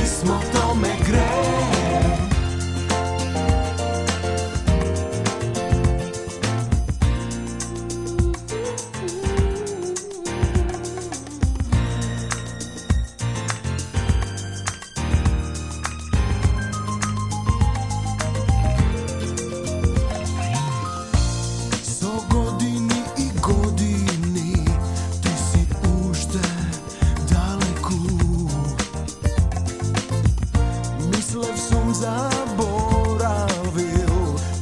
pismo to me greje. So godini i godini ti si ušte daleku. Mislev sam zaboravil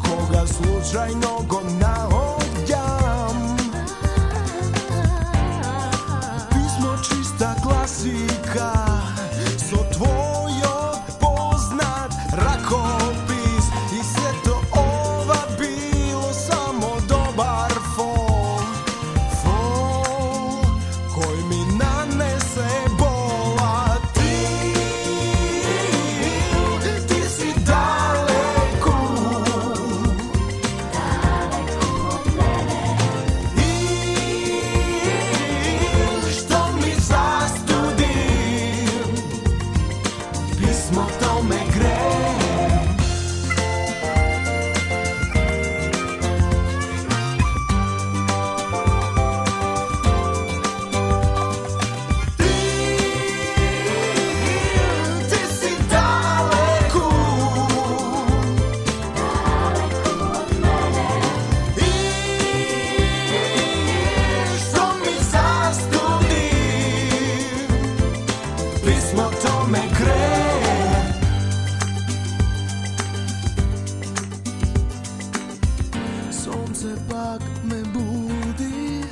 koga slučajno go nahodjam. Pismo čista klasika, so tvojog poznat rakopis i sve to ova bilo samo dobar fol koji mi nanese bola. Ti si daleku od mene i što mi zastudim, pismo to me greje. Ti si daleku od mene i što mi zastudim, pismo to me greje. Sonce pak me budi,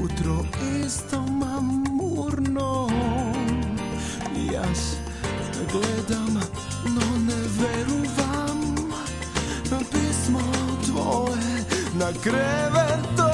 utro isto mamurno. Jas gledam, no ne verujem, pismo tvoje na krevetu